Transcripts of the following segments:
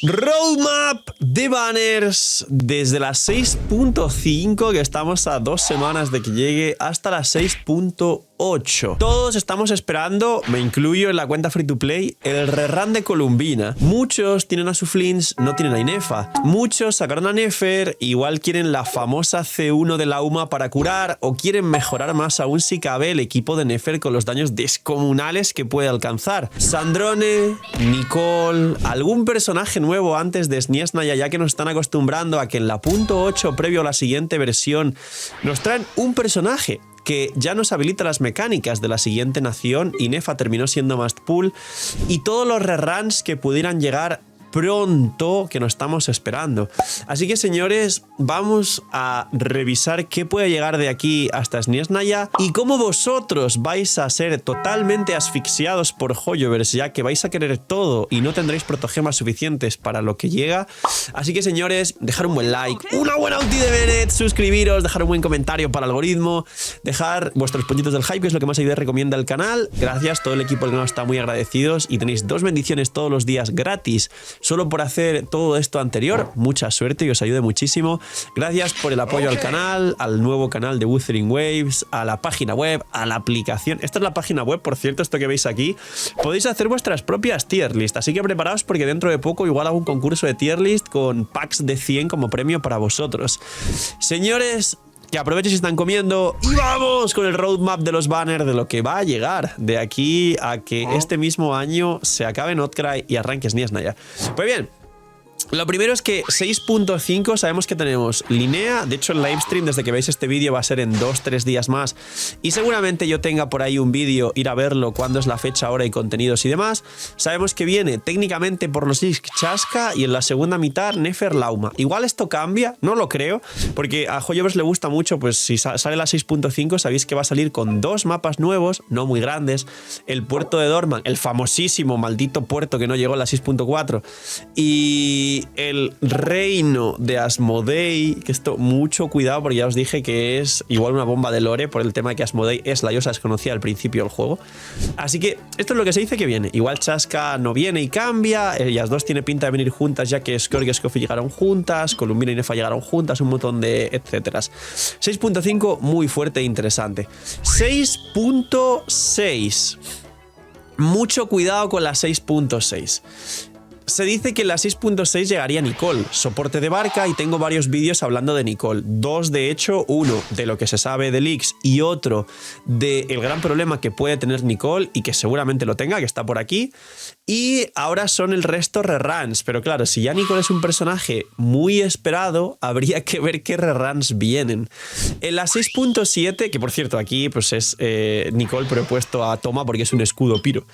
Roadmap de banners desde la 6.5, que estamos a 2 semanas de que llegue, hasta la 6.8. Todos estamos esperando, me incluyo en la cuenta free to play, el rerun de Columbina. Muchos tienen a su Flinch, no tienen a Inefa. Muchos sacaron a Nefer, igual quieren la famosa C1 de la UMA para curar, o quieren mejorar más aún si cabe el equipo de Nefer con los daños descomunales que puede alcanzar. Sandrone, Nicole, algún personaje nuevo antes de Sniesnaya, ya que nos están acostumbrando a que en la .8 previo a la siguiente versión nos traen un personaje que ya nos habilita las mecánicas de la siguiente nación. Inefa terminó siendo must pull, y todos los reruns que pudieran llegar pronto, que nos estamos esperando. Así que, señores, vamos a revisar qué puede llegar de aquí hasta Sniesnaya y cómo vosotros vais a ser totalmente asfixiados por Hoyoverse, ya que vais a querer todo y no tendréis protogemas suficientes para lo que llega. Así que, señores, dejar un buen like, una buena ulti de Bennett, suscribiros, dejar un buen comentario para el algoritmo, dejar vuestros puntitos del hype, que es lo que más ayuda y recomienda el canal. Gracias, todo el equipo del canal está muy agradecidos, y tenéis 2 bendiciones todos los días gratis solo por hacer todo esto anterior. Mucha suerte y os ayude muchísimo. Gracias por el apoyo al canal, al nuevo canal de Wuthering Waves, a la página web, a la aplicación. Esta es la página web, por cierto, esto que veis aquí. Podéis hacer vuestras propias tier list, así que preparaos porque dentro de poco igual hago un concurso de tier list con packs de 100 como premio para vosotros. Señores, que aprovechen si están comiendo, y vamos con el roadmap de los banners, de lo que va a llegar de aquí a que este mismo año se acabe Notcry y arranque Sniesnaya. Pues bien, lo primero es que 6.5 sabemos que tenemos Linea. De hecho, el livestream, desde que veis este vídeo, va a ser en 2-3 días más, y seguramente yo tenga por ahí un vídeo, ir a verlo cuándo es la fecha, hora y contenidos y demás. Sabemos que viene técnicamente por los discs Chasca, y en la segunda mitad Nefer Lauma. Igual esto cambia, no lo creo, porque a Hoyoverse le gusta mucho, pues si sale la 6.5 sabéis que va a salir con 2 mapas nuevos, no muy grandes: el puerto de Dorman, el famosísimo maldito puerto que no llegó a la 6.4, y el reino de Asmodei, que esto mucho cuidado porque ya os dije que es igual una bomba de lore por el tema de que Asmodei es la diosa desconocida al principio del juego. Así que esto es lo que se dice que viene. Igual Chasca no viene y cambia, ellas dos tiene pinta de venir juntas, ya que Skorg y Scoffy llegaron juntas, Columbina y Nefa llegaron juntas, un montón de etcéteras. 6.5 muy fuerte e interesante. 6.6, mucho cuidado con la 6.6. Se dice que en la 6.6 llegaría Nicole, soporte de barca, y tengo varios vídeos hablando de Nicole. 2, de hecho, uno de lo que se sabe de leaks y otro del gran problema que puede tener Nicole, y que seguramente lo tenga, que está por aquí. Y ahora son el resto reruns, pero claro, si ya Nicole es un personaje muy esperado, habría que ver qué reruns vienen. En la 6.7, que por cierto aquí pues es Nicole, pero he puesto a Toma porque es un escudo piro.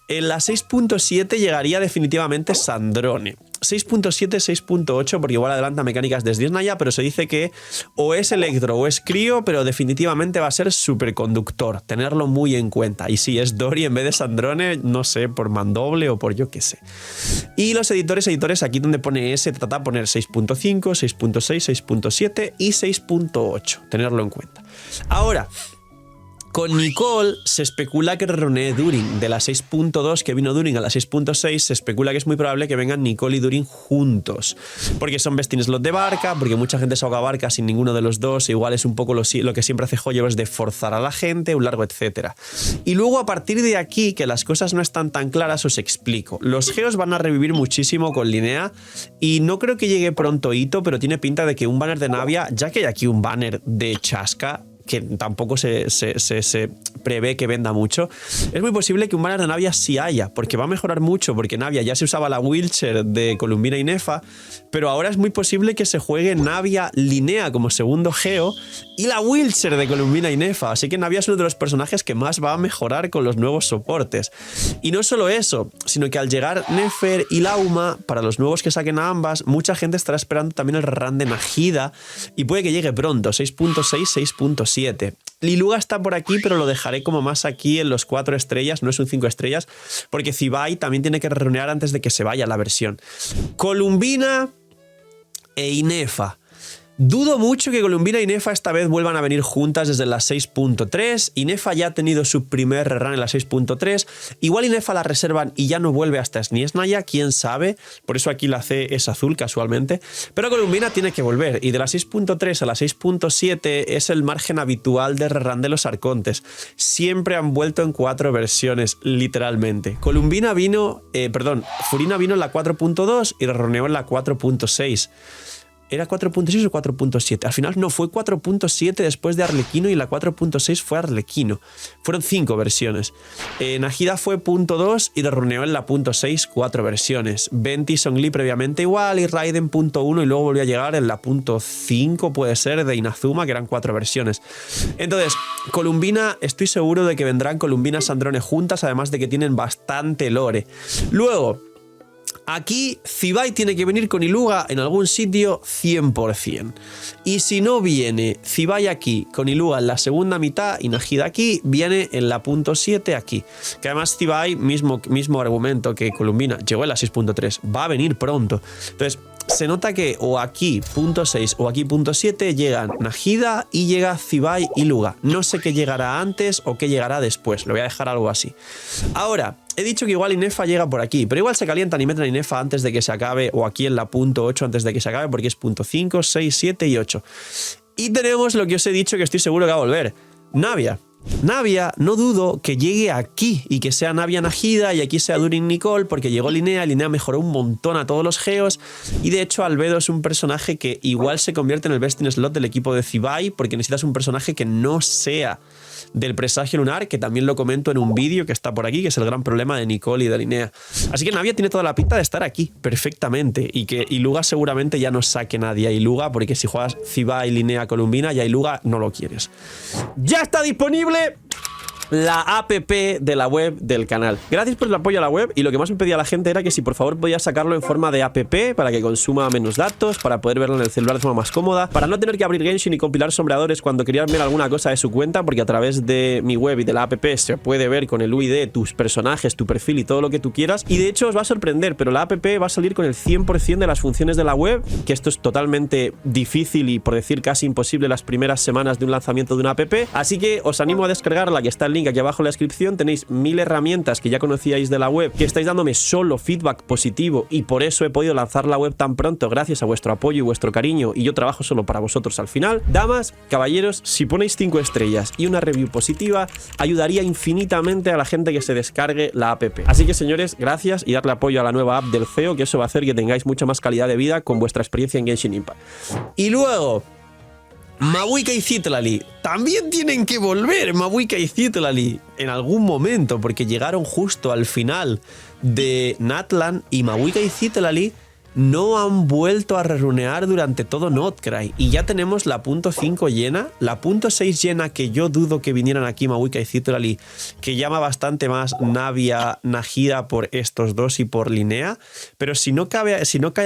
En la 6.7 llegaría definitivamente Sandrone. 6.7, 6.8, porque igual adelanta mecánicas de Sniesnaya, pero se dice que o es Electro o es Crío, pero definitivamente va a ser superconductor, tenerlo muy en cuenta. Y si es Dori en vez de Sandrone, no sé, por mandoble o por yo qué sé. Y los editores, aquí donde pone S, trata de poner 6.5, 6.6, 6.7 y 6.8, tenerlo en cuenta. Ahora, con Nicole se especula que rerunee Durin. De la 6.2 que vino Durin a la 6.6, se especula que es muy probable que vengan Nicole y Durin juntos, porque son best in slot de barca, porque mucha gente se ahoga barca sin ninguno de los dos, igual es un poco lo que siempre hace Hoyoverse de forzar a la gente, un largo etcétera. Y luego, a partir de aquí, que las cosas no están tan claras, os explico. Los geos van a revivir muchísimo con Linea, y no creo que llegue pronto Ito, pero tiene pinta de que un banner de Navia, ya que hay aquí un banner de Chasca, que tampoco se prevé que venda mucho, es muy posible que un banner de Navia sí haya, porque va a mejorar mucho, porque Navia ya se usaba la wheelchair de Columbina y Nefa, pero ahora es muy posible que se juegue Navia Linea como segundo geo y la wheelchair de Columbina y Nefa, así que Navia es uno de los personajes que más va a mejorar con los nuevos soportes. Y no solo eso, sino que al llegar Nefer y Lauma, para los nuevos que saquen a ambas, mucha gente estará esperando también el run de Najida, y puede que llegue pronto, 6.6, 6.7. Liluga está por aquí, pero lo dejaré como más aquí en los 4 estrellas, no es un 5 estrellas, porque Zibai también tiene que rerunear antes de que se vaya la versión. Columbina e Inefa. Dudo mucho que Columbina y Nefa esta vez vuelvan a venir juntas desde la 6.3. Inefa ya ha tenido su primer rerun en la 6.3. Igual Inefa la reservan y ya no vuelve hasta SNES Naya, quién sabe. Por eso aquí la C es azul casualmente. Pero Columbina tiene que volver. Y de la 6.3 a la 6.7 es el margen habitual de rerun de los arcontes. Siempre han vuelto en 4 versiones, literalmente. Furina vino en la 4.2 y reroneó en la 4.6. ¿Era 4.6 o 4.7? Al final no, fue 4.7 después de Arlequino y la 4.6 fue Arlequino. Fueron 5 versiones. Najida fue .2 y derruneó en la .6 4 versiones. Venti y Songli previamente igual y Raiden .1 y luego volvió a llegar en la .5 puede ser de Inazuma, que eran 4 versiones. Entonces, Columbina, estoy seguro de que vendrán Columbina y Sandrone juntas, además de que tienen bastante lore. Luego, aquí Zibai tiene que venir con Iluga en algún sitio 100%. Y si no viene Zibai aquí con Iluga en la segunda mitad y Najida aquí, viene en la .7 aquí. Que además Zibai, mismo argumento que Columbina, llegó en la 6.3, va a venir pronto. Entonces, se nota que o aquí .6 o aquí .7 llegan Najida y llega Zibai y Iluga. No sé qué llegará antes o qué llegará después. Lo voy a dejar algo así. Ahora, he dicho que igual Inefa llega por aquí, pero igual se calientan y meten a Inefa antes de que se acabe, o aquí en la .8 antes de que se acabe, porque es .5, 6, 7 y 8. Y tenemos lo que os he dicho que estoy seguro que va a volver. Navia. Navia, no dudo que llegue aquí y que sea Navia Najida y aquí sea Durin Nicole, porque llegó Linnea mejoró un montón a todos los geos y de hecho Albedo es un personaje que igual se convierte en el best in slot del equipo de Zibai, porque necesitas un personaje que no sea del presagio lunar, que también lo comento en un vídeo que está por aquí, que es el gran problema de Nicole y de Linnea. Así que Navia tiene toda la pinta de estar aquí perfectamente y que Iluga seguramente ya no saque nadie a Iluga, porque si juegas Zibai, Linnea, Columbina, ya Iluga no lo quieres. ¡Ya está disponible la app de la web del canal! Gracias por el apoyo a la web, y lo que más me pedía la gente era que si por favor podía sacarlo en forma de app para que consuma menos datos, para poder verlo en el celular de forma más cómoda, para no tener que abrir Genshin y compilar sombreadores cuando querían ver alguna cosa de su cuenta, porque a través de mi web y de la app se puede ver con el UID tus personajes, tu perfil y todo lo que tú quieras. Y de hecho os va a sorprender, pero la app va a salir con el 100% de las funciones de la web, que esto es totalmente difícil y por decir casi imposible las primeras semanas de un lanzamiento de una app. Así que os animo a descargarla, que está el link aquí abajo en la descripción. Tenéis 1000 herramientas que ya conocíais de la web, que estáis dándome solo feedback positivo, y por eso he podido lanzar la web tan pronto, gracias a vuestro apoyo y vuestro cariño, y yo trabajo solo para vosotros al final. Damas, caballeros, si ponéis 5 estrellas y una review positiva, ayudaría infinitamente a la gente que se descargue la app. Así que señores, gracias, y darle apoyo a la nueva app del CEO, que eso va a hacer que tengáis mucha más calidad de vida con vuestra experiencia en Genshin Impact. Y luego, Mavuika y Citlali también tienen que volver. Mavuika y Citlali en algún momento, porque llegaron justo al final de Natlan, y Mavuika y Citlali no han vuelto a rerunear durante todo Notcry, y ya tenemos la .5 llena, la .6 llena, que yo dudo que vinieran aquí Mavuika y Citlali, que llama bastante más Navia, Najida por estos dos y por Linnea, pero si no cae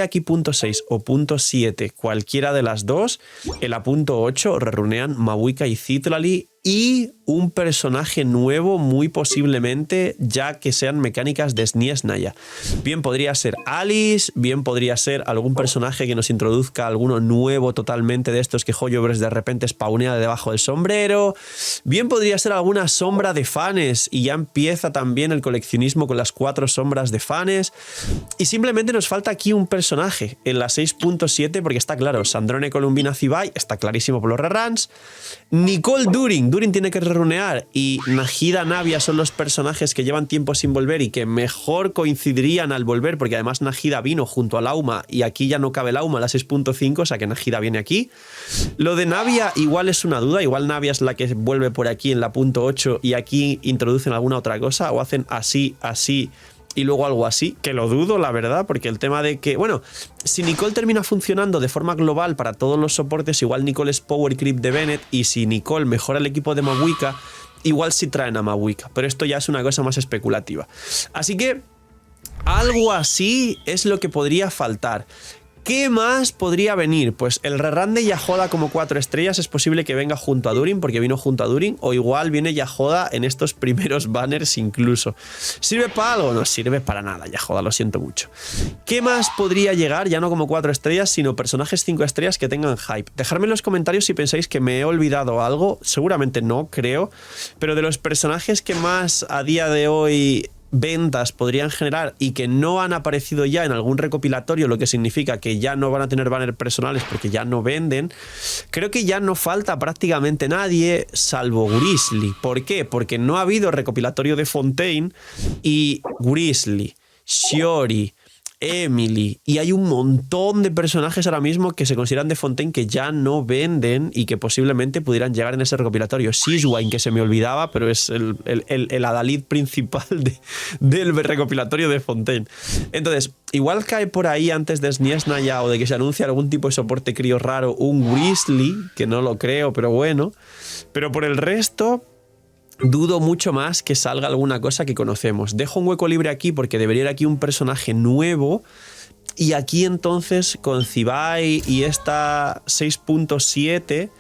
aquí .6 o .7, cualquiera de las dos, en la .8 rerunean Mavuika y Citlali y un personaje nuevo, muy posiblemente, ya que sean mecánicas de SNES Naya. Bien podría ser Alice, bien podría ser algún personaje que nos introduzca alguno nuevo totalmente de estos que Hoyoverse de repente spawnea debajo del sombrero, bien podría ser alguna sombra de Fanes, y ya empieza también el coleccionismo con las 4 sombras de Fanes, y simplemente nos falta aquí un personaje en la 6.7, porque está claro, Sandrone, Columbina, Zibai, está clarísimo por los reruns, Nicole, Durin tiene que rerunear, y Najida, Navia son los personajes que llevan tiempo sin volver y que mejor coincidirían al volver, porque además Najida vino junto a Lauma y aquí ya no cabe Lauma, la 6.5, o sea que Najida viene aquí. Lo de Navia igual es una duda, igual Navia es la que vuelve por aquí en la .8 y aquí introducen alguna otra cosa, o hacen así, así y luego algo así, que lo dudo, la verdad, porque el tema de que, bueno, si Nicole termina funcionando de forma global para todos los soportes, igual Nicole es Power Creep de Bennett, y si Nicole mejora el equipo de Mavuika, igual sí traen a Mavuika, pero esto ya es una cosa más especulativa. Así que algo así es lo que podría faltar. ¿Qué más podría venir? Pues el rerun de Yahoda como 4 estrellas es posible que venga junto a Durin, porque vino junto a Durin, o igual viene Yahoda en estos primeros banners incluso. ¿Sirve para algo? No sirve para nada, Yahoda, lo siento mucho. ¿Qué más podría llegar? Ya no como 4 estrellas, sino personajes 5 estrellas que tengan hype. Dejadme en los comentarios si pensáis que me he olvidado algo, seguramente no, creo, pero de los personajes que más a día de hoy ventas podrían generar y que no han aparecido ya en algún recopilatorio, lo que significa que ya no van a tener banners personales porque ya no venden, creo que ya no falta prácticamente nadie salvo Grizzly. ¿Por qué? Porque no ha habido recopilatorio de Fontaine y Grizzly, Shiori, Emily, y hay un montón de personajes ahora mismo que se consideran de Fontaine que ya no venden y que posiblemente pudieran llegar en ese recopilatorio. Sijuan, que se me olvidaba, pero es el adalid principal del recopilatorio de Fontaine. Entonces, igual cae por ahí antes de Sniesnaya o de que se anuncie algún tipo de soporte crío raro un Grizzly, que no lo creo, pero bueno. Pero por el resto, dudo mucho más que salga alguna cosa que conocemos. Dejo un hueco libre aquí porque debería ir aquí un personaje nuevo. Y aquí entonces con Zibai y esta 6.7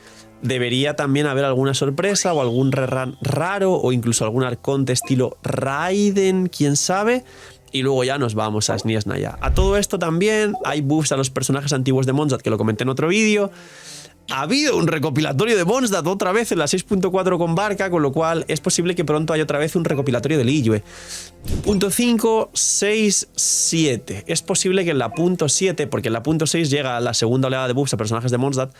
debería también haber alguna sorpresa o algún rerun raro o incluso algún arconte estilo Raiden, quién sabe. Y luego ya nos vamos a Sniesnaya. A todo esto también hay buffs a los personajes antiguos de Mondstadt, que lo comenté en otro vídeo. Ha habido un recopilatorio de Mondstadt otra vez en la 6.4 con Barca, con lo cual es posible que pronto haya otra vez un recopilatorio de Liyue. Punto 5, 6, 7. Es posible que en la punto 7, porque en la punto 6 llega la segunda oleada de buffs a personajes de Mondstadt,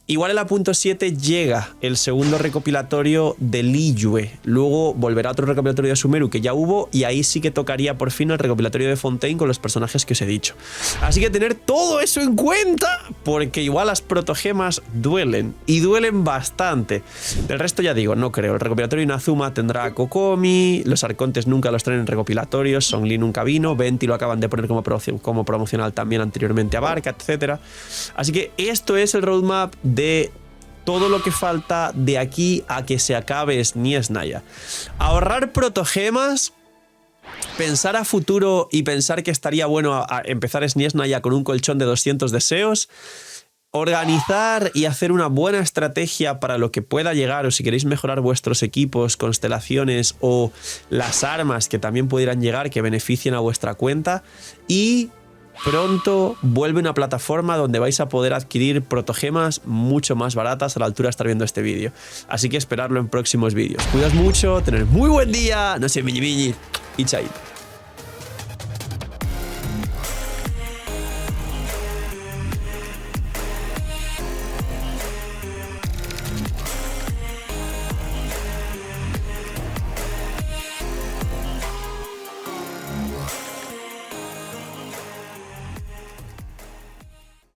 igual en la punto 7 llega el segundo recopilatorio de Liyue. Luego volverá otro recopilatorio de Sumeru que ya hubo, y ahí sí que tocaría por fin el recopilatorio de Fontaine con los personajes que os he dicho. Así que tener todo eso en cuenta, porque igual las protogemas duelen, y duelen bastante. Del resto ya digo, no creo. El recopilatorio Inazuma tendrá a Kokomi, los arcontes nunca los traen en recopilatorios, Songli nunca vino, Venti lo acaban de poner como promocional también anteriormente a Barca, etc. Así que esto es el roadmap de todo lo que falta de aquí a que se acabe Sniesnaya. Ahorrar protogemas, pensar a futuro y pensar que estaría bueno a empezar Sniesnaya con un colchón de 200 deseos. Organizar y hacer una buena estrategia para lo que pueda llegar, o si queréis mejorar vuestros equipos, constelaciones o las armas que también pudieran llegar que beneficien a vuestra cuenta. Y pronto vuelve una plataforma donde vais a poder adquirir protogemas mucho más baratas a la altura de estar viendo este vídeo. Así que esperadlo en próximos vídeos. Cuidaos mucho, tener muy buen día, no sé, y chaito.